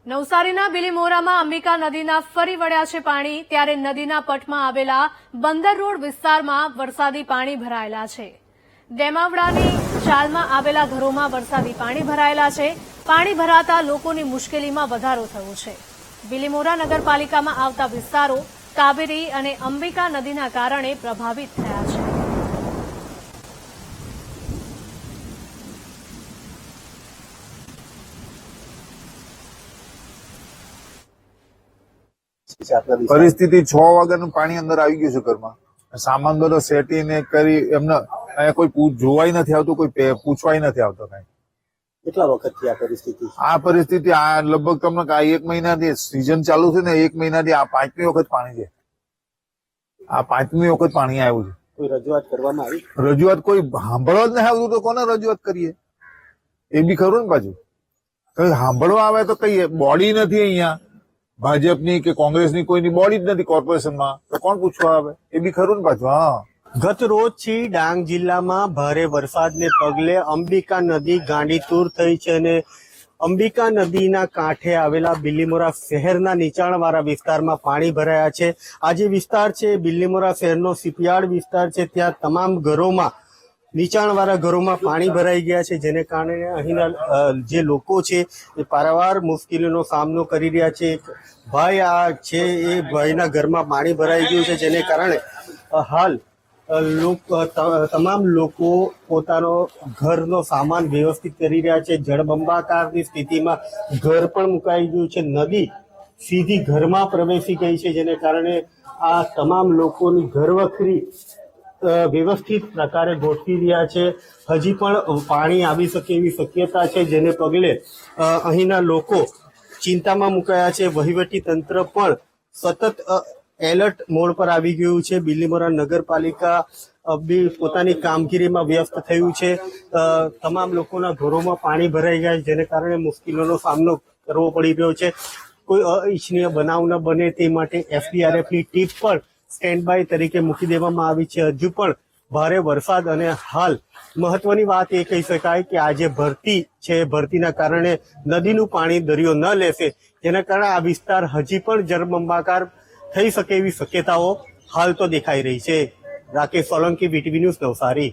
નવસારીના બિલીમોરામાં અંબિકા નદીના ફરી વળ્યા છે પાણી। ત્યારે નદીના પટમાં આવેલા બંદર રોડ વિસ્તારમાં વરસાદી પાણી ભરાયેલા છે। ડેમાવડાની ચાલમાં આવેલા ઘરોમાં વરસાદી પાણી ભરાયેલા છે। પાણી ભરાતા લોકોની મુશ્કેલીમાં વધારો થયો છે। બિલીમોરા નગરપાલિકામાં આવતા વિસ્તારો કાવેરી અને અંબિકા નદીના કારણે પ્રભાવિત થયા છે। પરિસ્થિતિ 6 વાગ્યાનું પાણી અંદર આવી ગયું છે ઘરમાં। સામાન બધો સેટીને કરી એમને અહીંયા કોઈ જોવાય નથી આવતું, કોઈ પૂછવાય નથી આવતો કઈ। કેટલા વખતથી આ પરિસ્થિતિ આ લગભગ તમને 1 મહિનાથી સીઝન ચાલુ છે ને 1 મહિનાથી આ 5મી વખત પાણી છે। આ 5મી વખત પાણી આવ્યું છે। કોઈ રજૂઆત કરવામાં આવી? રજૂઆત કોઈ સાંભળવા જ નહીં આવતું તો કોને રજૂઆત કરીએ? એ બી ખરું ને પાછું। કઈ સાંભળવા આવે તો કઈ બોડી નથી અહીંયા ભાજપની કે કોંગ્રેસની, કોઈની બોડી જ નથી કોર્પોરેશનમાં, તો કોણ પૂછવા આવે? એ બી ખરું ને પાછું। હા, ગત રોજથી ડાંગ જિલ્લામાં ભારે વરસાદને પગલે અંબિકા નદી ગાંડીતુર થઈ છે અને અંબિકા નદીના કાંઠે આવેલા બિલીમોરા શહેરના નીચાણવાળા વિસ્તારમાં પાણી ભરાયા છે। આ જે વિસ્તાર છે બિલીમોરા શહેરનો શિપયાર્ડ વિસ્તાર છે, ત્યાં તમામ ઘરોમાં નીચાણવાળા ઘરોમાં પાણી ભરાઈ ગયા છે, જેને કારણે અહીંના જે લોકો છે એ પારાવાર મુશ્કેલીનો સામનો કરી રહ્યા છે। એક ભાઈ આ છે, એ ભાઈના ઘરમાં પાણી ભરાઈ ગયું છે, જેને કારણે હાલ તમામ લોકો પોતાનો ઘરનો સામાન વ્યવસ્થિત કરી રહ્યા છે। જળબંબાકારની સ્થિતિમાં ઘર પણ મુકાઈ ગયું છે। નદી સીધી ઘરમાં પ્રવેશી ગઈ છે, જેને કારણે આ તમામ લોકોની ઘરવખરી વ્યવસ્થિત પ્રકારે ગોઠવી રહ્યા છે। હજી પણ પાણી આવી શકે એવી શક્યતા છે, જેને પગલે અહીંના લોકો ચિંતામાં મુકાયા છે। વહીવટી તંત્ર પણ સતત એલર્ટ મોડ પર આવી ગયું છે। બિલીમોરા નગરપાલિકા બી પોતાની કામગીરીમાં વ્યસ્ત થયું છે। તમામ લોકોના ઘરોમાં પાણી ભરાઈ ગયા છે, જેને કારણે મુશ્કેલીનો સામનો કરવો પડી રહ્યો છે। કોઈ અનિચ્છનીય બનાવ ન બને તે માટે એસડીઆરએફની ટીમ પણ સ્ટેન્ડ બાય તરીકે મૂકી દેવામાં આવી છે। હજુ પણ ભારે વરસાદ અને હાલ મહત્વની વાત એ કહી શકાય કે આ જે ભરતી છે, ભરતીના કારણે નદીનું પાણી દરિયો ન લેશે, જેના કારણે આ વિસ્તાર હજી પણ જળબંબાકાર થઈ શકે એવી શક્યતાઓ હાલ તો દેખાઈ રહી છે। Rakesh Solanki, VTV news, Navsari.